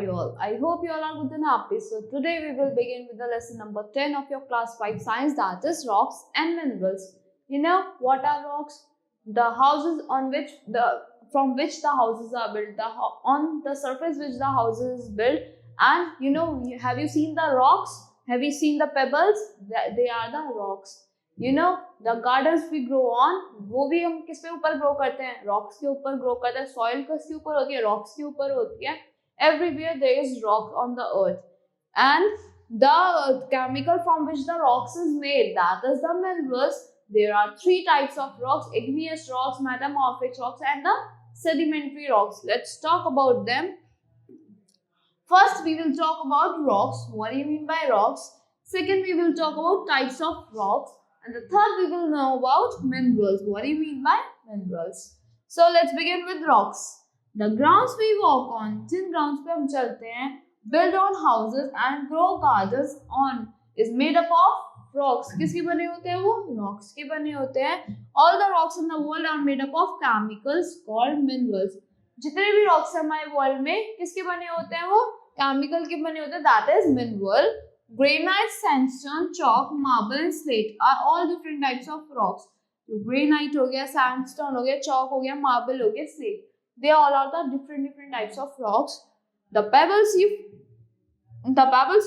you all? I hope you all are good and happy. So today we will begin with the lesson number 10 of your class 5 science, that is rocks and minerals. You know what are rocks? The houses on which from which the houses are built, on the surface which the houses is built. And have you seen the rocks? Have you seen the pebbles? They are the rocks. The gardens we grow on, वो भी हम किस पे ऊपर grow करते हैं? Rocks के ऊपर ग्रो करते हैं. सॉइल किसके ऊपर होती है? रॉक्स के ऊपर होती है. Everywhere there is rock on the earth and the chemical from which the rocks is made, that is the minerals. There are three types of rocks: igneous rocks, metamorphic rocks, and the sedimentary rocks. Let's talk about them. First, we will talk about rocks. What do you mean by rocks? Second, we will talk about types of rocks. And the third, we will know about minerals. What do you mean by minerals? So let's begin with rocks. The grounds we walk on, जिन grounds पे हम चलते हैं, build on houses and grow gardens on, is made up of rocks. किसके बने होते हैं वो? Rocks के बने होते हैं. All the rocks in the world are made up of chemicals called minerals. जितने भी rocks हैं हमारे world में, किसके बने होते हैं वो? Chemical के बने होते हैं. That is mineral. Granite, sandstone, chalk, marble and slate are all different types of rocks. तो granite हो गया, sandstone हो गया, chalk हो गया, marble हो गया, slate. They all are the different types of rocks. The pebbles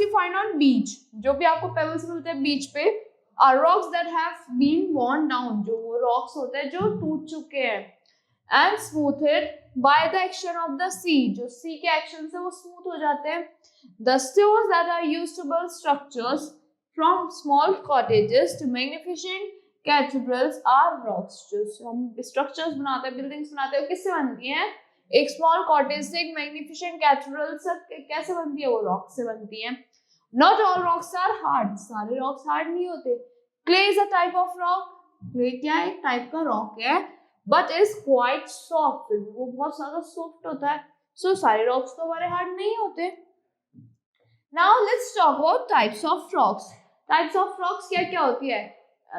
you find on beach, जो भी आपको pebbles मिलते हैं beach पे, are rocks that have been worn down. जो वो rocks होते हैं जो टूट चुके हैं. And smoothed by the action of the sea, जो sea के action से वो smooth हो जाते हैं. The stones that are used to build structures, from small cottages to magnificent cathedrals, are rocks. जो हम structures बनाते हैं, buildings बनाते हैं, वो किससे बनती हैं? एक small cottage से एक magnificent cathedral से कैसे बनती है? वो rocks से बनती हैं. Not all rocks are hard. सारे rocks hard नहीं होते. Clay is a type of rock. Clay क्या है? एक type का rock है, but is quite soft. वो बहुत ज़्यादा soft होता है. So सारे rocks तो हमारे hard नहीं होते. Now let's talk about types of rocks. Types of rocks क्या क्या होती है?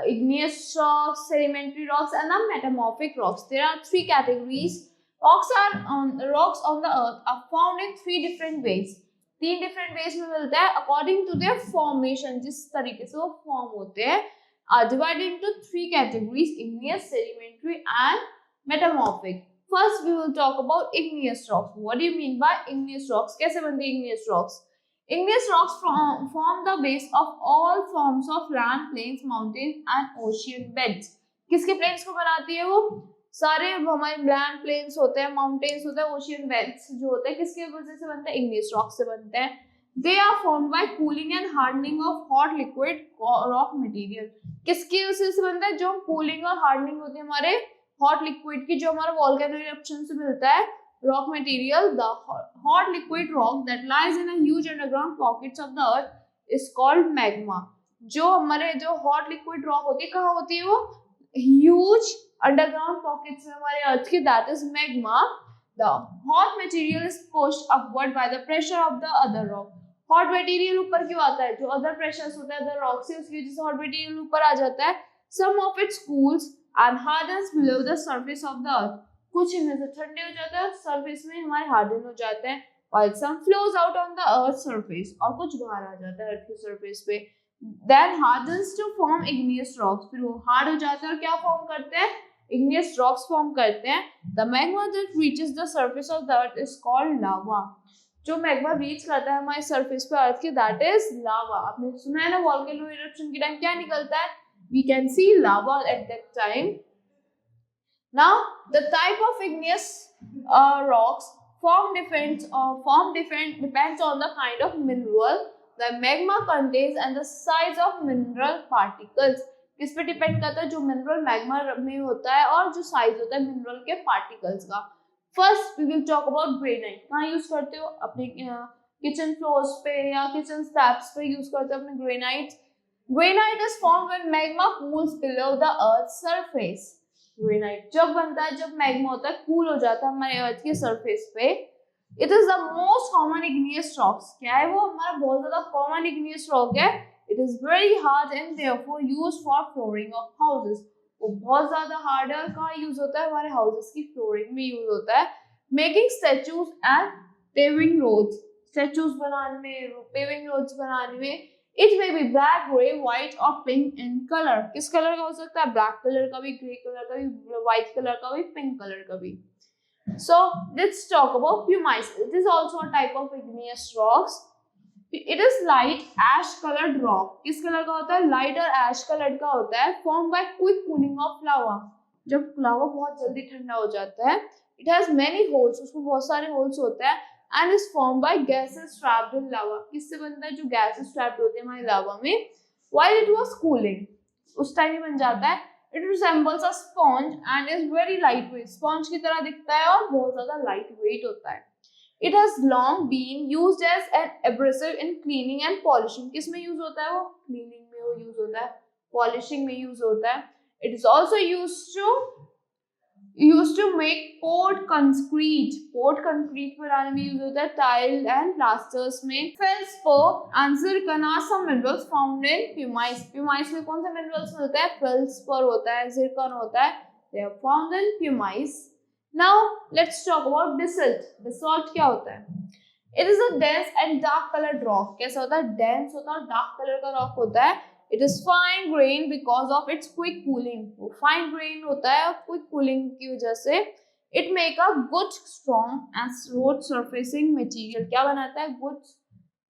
Igneous rocks, sedimentary rocks, and the metamorphic rocks. There are three categories. Rocks on the earth are found in three different ways. तीन different ways में मिलता है according to their formation. जिस तरीके से वो form होते हैं, are divided into three categories: igneous, sedimentary, and metamorphic. First, we will talk about igneous rocks. What do you mean by igneous rocks? कैसे बनती है igneous rocks? Igneous rocks form the base of all forms of land, plains, mountains and ocean beds. किसके plains को बनाती है वो? सारे हमारे land plains होते हैं, mountains होते हैं, ocean beds जो होते हैं, किसके वजह से बनते हैं? Igneous rocks से बनते हैं. They are formed by cooling and hardening of hot liquid rock material. किसकी वजह से बनता है? जो cooling और hardening होती है हमारे hot liquid की, जो हमारा volcano eruption से मिलता है rock material. The hot liquid rock that lies in a huge underground pockets of the earth is called magma. जो हमारे जो hot liquid rock होती है, कहाँ होती है वो? Huge underground pockets में हमारे earth की, that is magma. The hot material is pushed upward by the pressure of the other rock. Hot material ऊपर क्यों आता है? जो other pressures होता है other rock से, उसकी वजह से hot material ऊपर आ जाता है. Some of it cools and hardens below the surface of the earth. कुछ इनमें से ठंडे हो जाते हैं, सरफेस में हमारे हार्डन हो जाते हैं. while some flows out on the earth's surface, और कुछ बाहर आ जाता है अर्थ की सरफेस पे. then hardens to form igneous rocks. फिर वो हार्ड हो जाते हैं और क्या फॉर्म करते हैं? igneous rocks फॉर्म करते हैं. the magma that reaches the surface of the earth is called lava. जो मैग्मा रीच करता है हमारे सरफेस पे अर्थ की, that is lava. आपने सुना है ना वोल्केनो इरप्शन के टाइम क्या निकलता है? we can see lava at that time. Now, the type of igneous rocks form depends on the kind of mineral the magma contains and the size of mineral particles. किस पे depend करता है? जो mineral magma में होता है और जो साइज होता है मिनरल के पार्टिकल्स का. First we will talk about granite. कहाँ यूज करते हो? अपने किचन फ्लोर्स पे या किचन स्लैब्स पे यूज करते हो अपने granite. Granite is formed when magma cools below the earth surface. Granite जब बनता है जब मैग्मा होता है, कूल हो जाता है हमारे अर्थ के सरफेस पे. It is the most common igneous rocks. क्या है वो? हमारा बहुत ज्यादा कॉमन igneous rock है. It is very hard and therefore used for flooring of houses. वो बहुत ज्यादा हार्ड है. कहाँ यूज होता है? हमारे हाउसेस की फ्लोरिंग में यूज होता है. Making statues and paving roads. Statues बनाने में, पेविंग रोड्स बनाने में. It may be black, grey, white और पिंक इन कलर. किस कलर का हो सकता है? ब्लैक कलर का भी, ग्रे कलर का भी, व्हाइट कलर का भी, पिंक कलर का भी. So let's talk about pumice. It is also a type of igneous rocks. It is light ash colored rock. किस कलर का होता है? लाइट और एश कलर का होता है. Formed by quick cooling of lava. जब लावा बहुत जल्दी ठंडा हो जाता है. It has many holes. उसमें बहुत सारे होल्स होते हैं. And is formed by gases trapped in lava. किससे बनता है? जो gases trapped होते हैं हमारे लावा में. While it was cooling, उस टाइम ही बन जाता है. It resembles a sponge and is very lightweight. Sponge की तरह दिखता है और बहुत ज़्यादा lightweight होता है. It has long been used as an abrasive in cleaning and polishing. किस में use होता है वो? Cleaning में वो use होता है, polishing में use होता है. It is also used to make poured concrete. Poured concrete बनाने में use होता है. Tile and plasters में. Feldspar and zircon are some minerals found in pumice. Pumice में कौन सा minerals मिलता है? Feldspar होता है, zircon होता है. They are found in pumice. Now let's talk about basalt. Basalt क्या होता है? It is a dense and dark colored rock. कैसा होता है? Dense होता है और dark color का rock होता है. It is fine grained because of its quick cooling. वो fine grained होता है और quick cooling की वजह से it make a good strong and road surfacing material. क्या बनाता है? Good,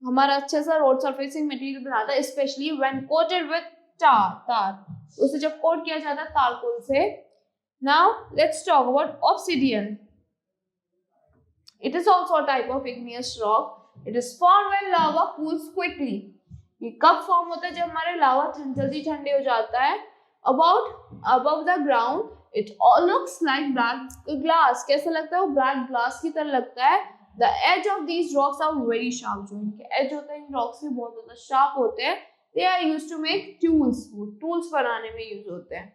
हमारा अच्छा सा road surfacing material बनाता है, especially when coated with tar. उसे जब कोट किया जाता है तारकोल से. Now let's talk about obsidian. It is also a type of igneous rock. It is formed when lava cools quickly. ये कब फॉर्म होता है? जब हमारे लावा जल्दी ठंडे हो जाता है. Above the ground, it all looks like black glass. कैसा लगता है वो? ब्लैक ग्लास की तरह लगता है. The edge of these rocks are very sharp. जो इनके edge होते हैं इन rocks के बहुत ज़्यादा sharp होते हैं. They are used to make tools. वो tools बनाने में use होते हैं.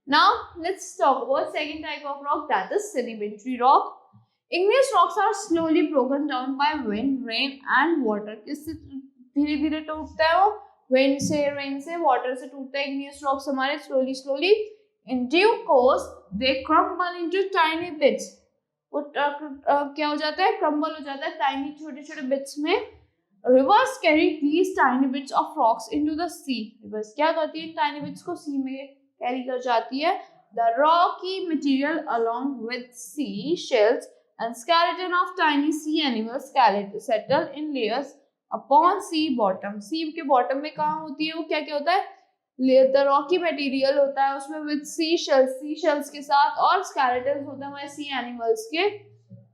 Now let's talk about second type of rock, that is sedimentary rock. Igneous rocks are slowly broken down by wind, rain and water. किससे धीरे धीरे टूटता है वो? Wind से, rain से, water से टूटता है. Igneous rocks हमारे slowly in due course they crumble into tiny bits. वो क्या हो जाता है? Crumble हो जाता है tiny छोटे छोटे bits में. Rivers carry these tiny bits of rocks into the sea. Rivers क्या करती है? tiny bits को sea में कैरी कर जाती है. The rocky material along with sea shells and skeleton of tiny sea animals settle in layers upon sea bottom. Sea के bottom में कहाँ होती है वो? क्या क्या होता है? The rocky material होता है उसमें with sea shells के साथ, और skeletons होता है हमारे sea animals के,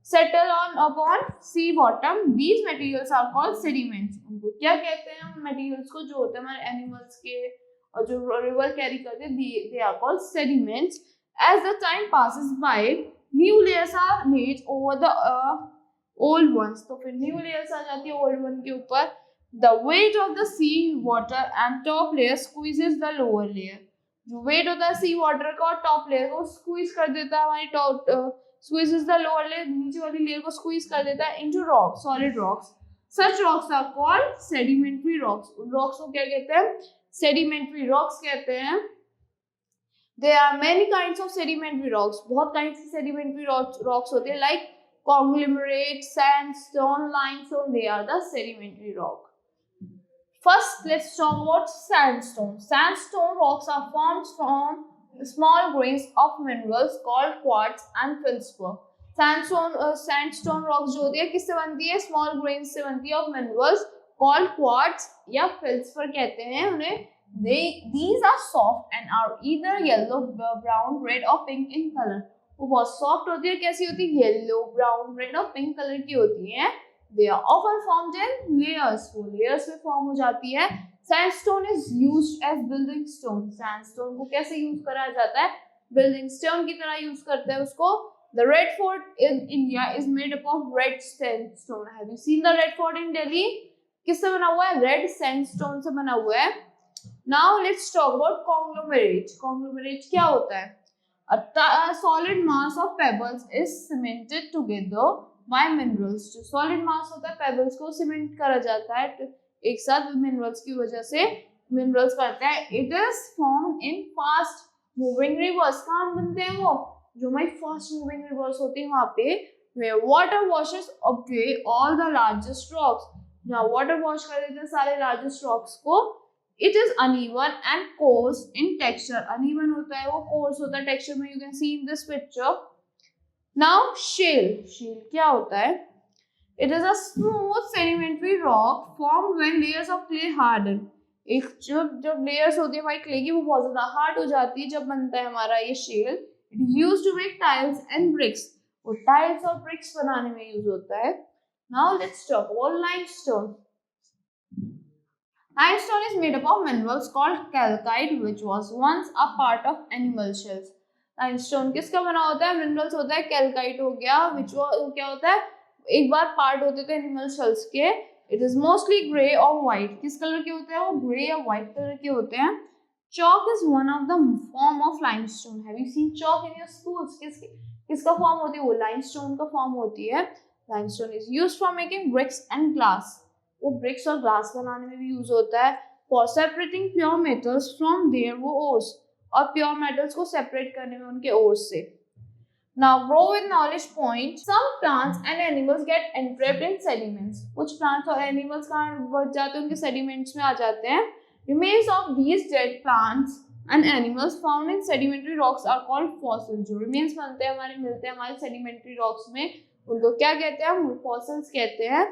settle upon sea bottom. These materials are called sediments. उनको क्या कहते हैं? उन materials को जो होते हैं हमारे animals के और जो river carry करते हैं, they are called sediments. As the time passes by, new layers are made over the old ones. तो फिर new layers आ जाती है old one के ऊपर. The weight of the sea water and top layer squeezes the lower layer. जो weight होता है sea water का और top layer को squeeze कर देता है हमारी top squeezes the lower layer, नीचे वाली layer को squeeze कर देता है into rock, solid rocks. Such rocks are called sedimentary rocks. उन rocks को क्या कहते हैं? Sedimentary rocks कहते हैं. There are many kinds of sedimentary rocks. बहुत kinds की sedimentary rocks होते हैं, like conglomerate, sandstone, limestone. They are the sedimentary rock. First, let's talk about sandstone. Sandstone rocks are formed from small grains of minerals called quartz and feldspar. Sandstone rocks जो होती है किससे बनती है? Small grains से बनती है of minerals called quartz या feldspar कहते हैं उन्हें. These are soft and are either yellow, brown, red or pink in color. वो बहुत soft होती है. कैसी होती है? Yellow, brown, red और pink color की होती हैं. They are often formed in layers. वो layers में form हो जाती है. Sandstone is used as building stone. Sandstone को कैसे use करा जाता है? Building stone की तरह use करते हैं उसको. The Red Fort in India is made up of red sandstone. Have you seen the Red Fort in Delhi? किससे बना हुआ है? Red sandstone से बना हुआ है. Now let's talk about conglomerate. Conglomerate क्या होता है? A solid mass of pebbles is cemented together by minerals. जो solid mass होता है pebbles को cement करा जाता है एक साथ minerals की वजह से minerals बनता है. It is formed in fast moving rivers. कहाँ बनते हैं वो? जो हमारी fast moving rivers होती है वहाँ पे where water washes away all the largest rocks. Now water wash कर देते हैं सारे largest rocks को. It is uneven and coarse in texture. Uneven होता है वो, coarse होता है texture में. You can see in this picture. Now shale. Shale क्या होता है? It is a smooth sedimentary rock formed when layers of clay harden. एक जब layers होती है हमारी clay की वो बहुत ज़्यादा hard हो जाती है जब बनता है हमारा ये shale. It is used to make tiles and bricks. वो tiles और bricks बनाने में use होता है. Now let's talk about limestone. Limestone is made up of minerals called calcite, which was once a part of animal shells. Limestone किसका बना होता है? Minerals होता है, calcite हो गया, which क्या होता है? एक बार पार्ट होते थे एनिमल शेल्स के. इट इज मोस्टली ग्रे और व्हाइट. किस कलर के होते हैं वो? ग्रे या व्हाइट कलर के होते हैं. Chalk is one of the form of limestone. Have you seen chalk in your schools? किसका फॉर्म होती है वो? लाइमस्टोन का फॉर्म होती है. Limestone is used for making bricks and glass. वो ब्रिक्स और ग्लास बनाने में भी यूज होता है. For separating pure metals from their वो ओर्स. और प्योर मेटल्स को सेपरेट करने में उनके ओर्स से. Now grow with knowledge point. Some plants and animals get entrapped in sediments. कुछ plants और animals कहाँ बच जाते हैं? उनके sediments में आ जाते हैं. Remains of these dead plants and animals found in sedimentary rocks are called fossils. जो remains बनते हैं हमारे मिलते हैं हमारे sedimentary rocks में, उनको क्या कहते हैं? हम fossils कहते हैं.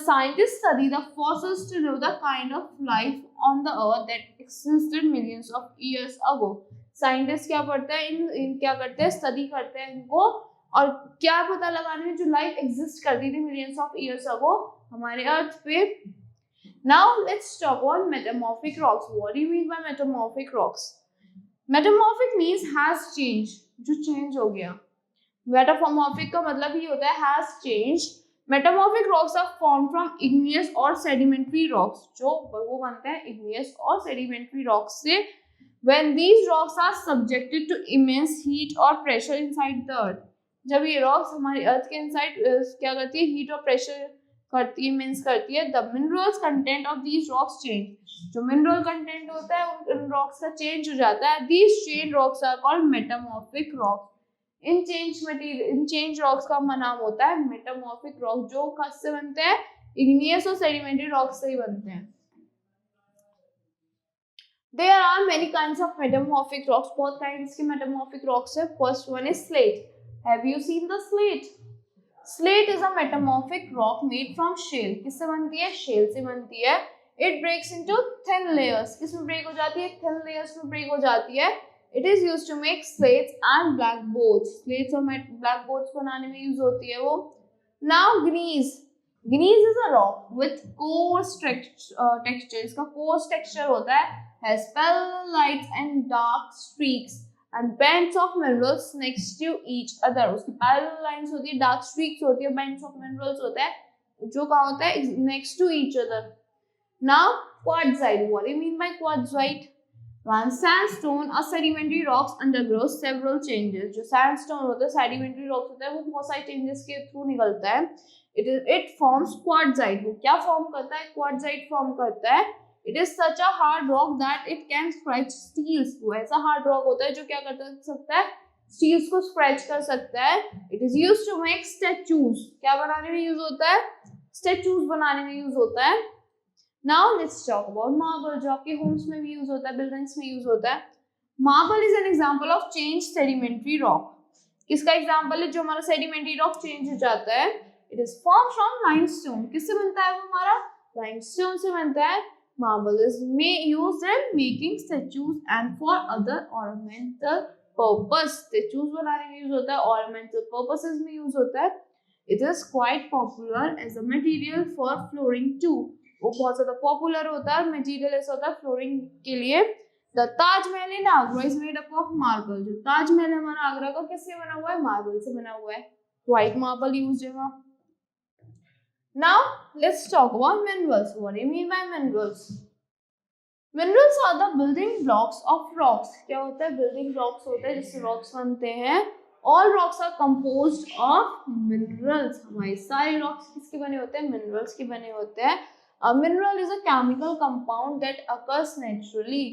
Scientists study the fossils to know the kind of life on the earth that existed millions of years ago. Scientist क्या पढ़ते हैं? इन क्या करते हैं? स्टडी करते हैं इनको, और क्या पता लगाने में जो लाइफ एग्जिस्ट करती थी मिलियंस ऑफ इयर्स अगो हमारे अर्थ पे. Now let's talk about metamorphic rocks. What do you mean by metamorphic rocks? Metamorphic means has change, जो चेंज हो गया. मेटामॉर्फिक का मतलब ही होता है has change. Metamorphic rocks are form from igneous और सेडिमेंट्री रॉक्स. जो वो बनते हैं इग्नियस और सेडिमेंट्री रॉक्स से. When these rocks are subjected to immense heat or pressure inside the earth. जब ये rocks हमारी अर्थ के inside क्या करती है? हीट और प्रेशर करती है, मीन्स करती है. The minerals content of these rocks change. जो mineral content होता है उन rocks का change हो जाता है. These change rocks are called metamorphic rocks. In change rocks का नाम होता है metamorphic rock. जो किससे बनते हैं? igneous और sedimentary rocks से ही बनते हैं. There are many kinds of metamorphic rocks. बहुत kinds के metamorphic rocks है. First one is slate. Have you seen the slate? Slate is a metamorphic rock made from shale. किससे बनती है? shale से बनती है. It breaks into thin layers. किसमें break हो जाती है? thin layers में break हो जाती है. It is used to make slates and blackboards. Slates और blackboards बनाने में use होती है वो. Now gneiss. Gneiss is a rock with coarse texture. इसका coarse texture होता है. Has parallel lines and dark streaks and bands of minerals next to each other. उसकी parallel lines होती है, dark streaks होती है, bands of minerals होता है, जो कहाँ होता है? next to each other. Now quartzite. What do you mean by quartzite? When sandstone or sedimentary rocks undergoes several changes. जो sandstone होता है, sedimentary rocks होता है, वो बहुत सारे changes के through निकलता है. It forms quartzite. वो क्या form करता है? quartzite form करता है. It is such a hard rock that it can scratch steels. वो ऐसा hard rock होता है जो क्या कर सकता है? Steels को scratch कर सकता है. It is used to make statues. क्या बनाने में use होता है? Statues बनाने में use होता है. Now let's talk about marble, जो आपके homes में भी use होता है, buildings में use होता है. Marble is an example of changed sedimentary rock. किसका example है जो हमारा sedimentary rock change हो जाता है? It is formed from limestone. किससे बनता है वो हमारा? Limestone से बनता है. Marble is used in making statues and for other ornamental purpose. Statues बनाने में use होता है, ornamental purposes में use होता है. It is quite popular as a material for flooring too. वो बहुत ज़्यादा popular होता है, material ऐसा होता है flooring के लिए. The Taj Mahal in Agra is made up of marble. जो ताज महल हमारा आगरा का किससे बना हुआ है? marble से बना हुआ है. White marble used है वहाँ. Now let's talk about minerals. What do you mean by minerals? Minerals are the building blocks of rocks. क्या होता है? building blocks होता है जिससे rocks बनते हैं. All rocks are composed of minerals. हमारे सारे rocks किसके बने होते हैं? minerals के बने होते हैं. A mineral is a chemical compound that occurs naturally.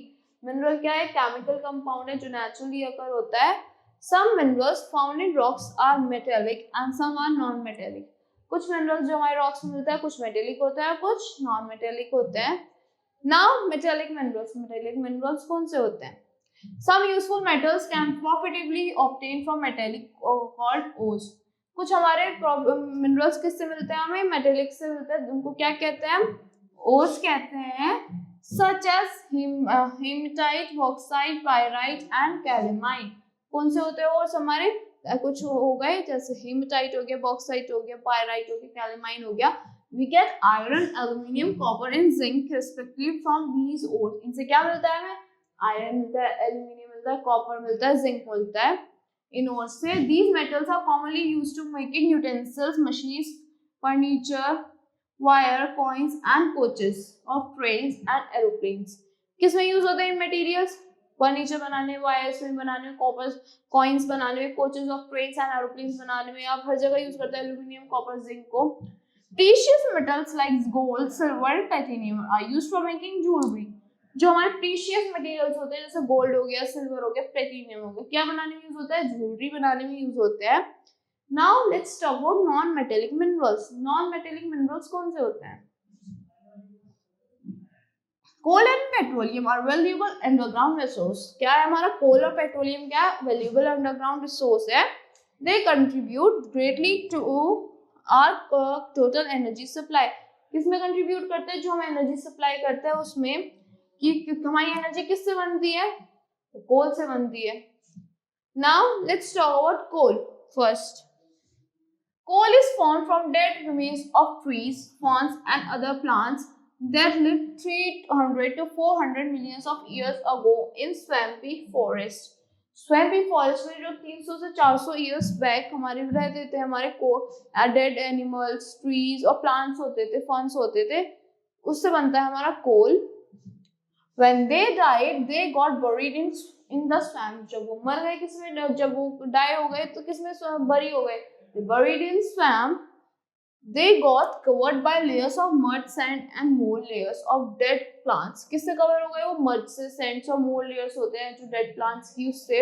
Mineral क्या है? chemical compound है जो naturally occur होता है. Some minerals found in rocks are metallic and some are non-metallic. कुछ minerals जो हमारे rocks में मिलता है कुछ metallic होता है कुछ non-metallic होते हैं. Now metallic minerals कौन से होते हैं? Some useful metals can profitably obtained from metallic called ores. कुछ हमारे मिनरल्स किससे मिलते हैं? हमें मेटेलिक से मिलते हैं. उनको क्या कहते हैं? ओर्स कहते हैं. Such as hematite, bauxite, pyrite and calamine. कौन से होते हैं ओर्स हमारे? कुछ हो गए जैसे हेमेटाइट हो गया, बॉक्साइट हो गया, पायराइट हो गया, कैलेमाइन हो गया. We get iron, aluminium, copper and zinc respectively from these ores. इनसे क्या मिलता है हमें? आयरन मिलता है, एल्यूमिनियम मिलता है, कॉपर मिलता है, जिंक मिलता है. In ores से these metals are commonly used to making utensils, machines, furniture, wire, coins and coaches of trains and aeroplanes. किसमें यूज होते हैं मटेरियल्स? फर्नीचर बनाने, वायर्स में बनाने में, कॉपर कॉइन्स बनाने में, coaches of trains and aeroplanes बनाने में. आप हर जगह यूज करते हैं एल्यूमिनियम, कॉपर, जिंक को. Precious metals like gold, silver, titanium are used for making jewelry. जो हमारे प्रीशियस मटेरियल्स होते हैं जैसे गोल्ड हो गया, सिल्वर हो गया, प्लेटिनियम हो गया, क्या बनाने में यूज होता है? ज्वेलरी बनाने में यूज होते हैं. Now let's talk about non metallic minerals. Non metallic minerals कौन से होते हैं? Coal and petroleum are valuable underground resource. क्या है हमारा? कोल और पेट्रोलियम क्या है? वैल्यूएबल अंडरग्राउंड रिसोर्स है. They contribute greatly to our total energy supply. किसमें कंट्रीब्यूट करते हैं? जो हम एनर्जी सप्लाई करते हैं उसमें. कि हमारी एनर्जी किससे बनती है? कोल से बनती है. Now let's talk about coal first. Coal is formed from dead remains of trees, ferns and other plants that lived 300 to 400 millions of years ago in swampy forest. Swampy forest में जो 300 से 400 years back हमारे रहते थे हमारे dead animals, trees और plants होते थे, फॉर्न्स होते थे, उससे बनता है हमारा कोल. When they died, they got buried in the swamp. जब वो मर गए किसमें? जब वो die हो गए तो किसमें बरी हो गए? They buried in swamp. They got covered by layers of mud, sand and more layers of dead plants. किससे cover हो गए? वो mud से, sand और more layers होते हैं जो dead plants की उससे.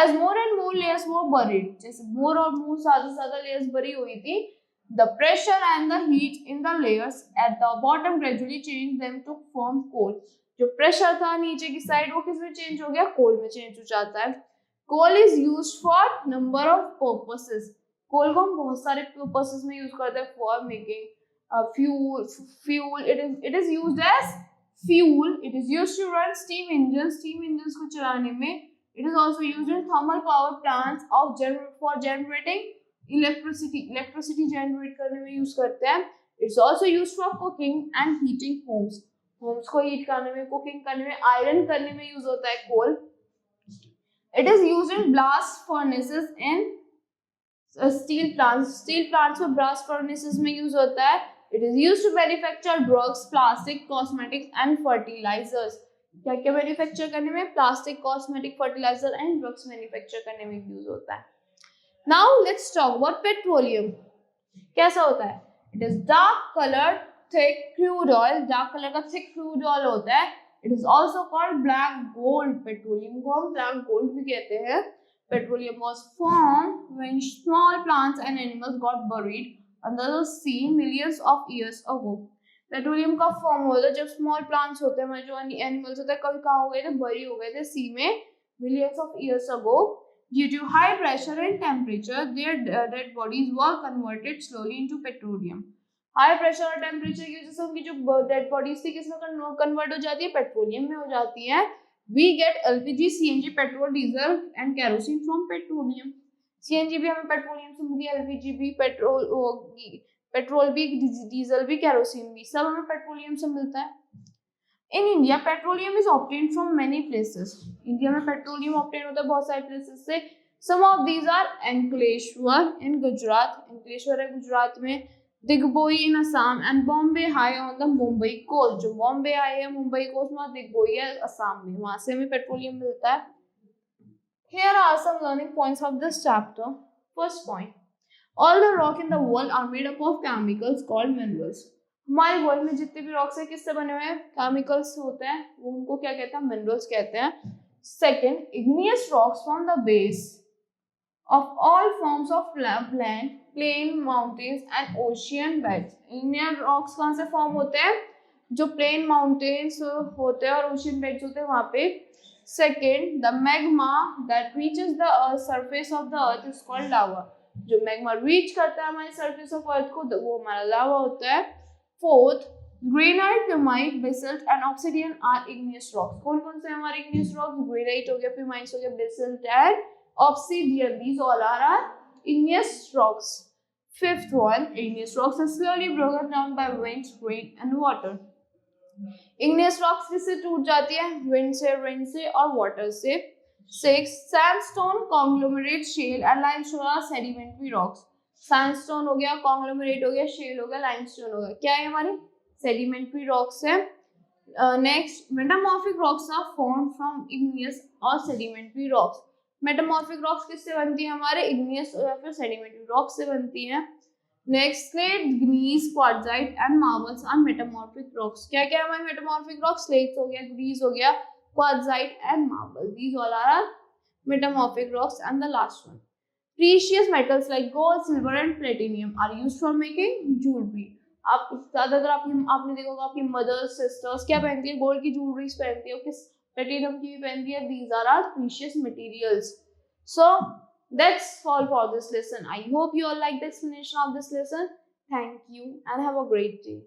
As more and more layers were buried, जैसे more और more ज़्यादा layers बरी हुई थी, the pressure and the heat in the layers at the bottom gradually changed them to form coal. जो प्रेशर था नीचे की साइड वो किसमें चेंज हो गया? कोल में चेंज हो जाता है. Coal is used for number of purposes. Coal को हम बहुत सारे पर्पसेस में यूज करते हैं. For making fuel it is used as fuel. It is used to run steam engines को चलाने में. It is also used in thermal power plants for generating electricity generate करने में यूज करते हैं. It's also used for cooking and heating homes को heat करने में, कुकिंग करने में, आयरन करने में यूज होता है coal. It is used in blast furnaces in steel plants में ब्लास्ट फर्नेसेस में यूज होता है. It is used to manufacture drugs, plastic, cosmetics and fertilisers. क्या क्या मैन्युफैक्चर करने में? Plastic, cosmetic, fertiliser and drugs manufacture करने में यूज होता है. Now let's talk about petroleum. कैसा होता है? It is dark coloured thick crude oil. Dark colour का thick crude oil होता है. It is also called black gold. Petroleum को हम black gold भी कहते हैं. Petroleum was formed when small plants and animals got buried under the sea millions of years ago. Petroleum का form होता है जब स्मॉल प्लांट्स होते हैं, जो एनिमल्स होते हैं, कभी कहाँ हो गए थे? बरी हो गए थे सी में millions of years ago. Due to high pressure and temperature, their dead bodies were converted slowly into petroleum. High pressure और टेम्परेचर की वजह से उनकी जो डेड बॉडीज थी किसमें कन्वर्ट हो जाती है? पेट्रोलियम में हो जाती है. We get LPG, CNG, petrol, diesel and kerosene from petroleum. CNG भी हमें पेट्रोलियम से मिलती है, एलपीजी भी, पेट्रोल भी, डीजल भी, केरोसिन भी, सब हमें पेट्रोलियम से मिलता है. In India petroleum is obtained from many places. India में पेट्रोलियम ऑब्टेन होता है बहुत सारे प्लेसेस से. Some of these are Ankleshwar in Gujarat. Ankleshwar है गुजरात में. Digboi in Assam and Bombay high on the Mumbai coast. जो बॉम्बे हाई है मुंबई कोस्ट में, दिग्बोई है असम में, वहां से हमें पेट्रोलियम मिलता है. Here are some learning points of this chapter. First point, all the rock in the world are made up of chemicals called minerals. हमारे वर्ल्ड में जितने भी रॉक्स हैं किससे बने हुए हैं? केमिकल्स होते हैं, वो उनको क्या कहते हैं? मिनरल्स कहते हैं. Second, igneous rocks from the base of all forms of land, plain, mountains and ocean beds. Igneous rocks कहाँ से फॉर्म होते हैं? जो प्लेन माउंटेन्स होते हैं और ओशियन बेड्स होते हैं वहाँ पे. Second, the magma that reaches the surface of the earth is called lava. जो मैग्मा रीच करता है हमारे सरफेस ऑफ अर्थ को वो हमारा लावा होता है. Fourth, granite, pumice, basalt and obsidian are igneous rocks. कौन कौन से हमारे इग्नियस रॉक्स? ग्रेनाइट हो गया, पिमाइट हो गया, basalt and obsidian. These all are our igneous rocks. Fifth one, igneous rocks are slowly broken down by wind, rain and water. Igneous rocks किससे टूट जाती है? Wind से, rain से और water से. Six, sandstone, conglomerate, shale and limestone are sedimentary rocks. Sandstone हो गया, conglomerate हो गया, shale हो गया, limestone हो गया. क्या है हमारी? Sedimentary rocks है. Next, metamorphic rocks are formed from igneous or sedimentary rocks. Metamorphic rocks किससे बनती है? हमारे इग्नियस या फिर सेडिमेंट्री रॉक्स से बनती है. Next, slate, gneiss, quartzite and marbles are metamorphic rocks. क्या क्या है हमारे मेटामॉर्फिक रॉक्स? स्लेट हो गया, ग्नीस हो गया, quartzite and marble. These all are metamorphic rocks. And the last one, precious metals like gold, silver and platinum are used for making jewellery. आप ज्यादातर आपने देखा होगा आपकी मदर, सिस्टर्स क्या पहनती है? गोल्ड की ज्वेलरीज पहनती है, किस platinum की भी पहनती है. These are our precious materials. So that's all for this lesson. I hope you all like the explanation of this lesson. Thank you and have a great day.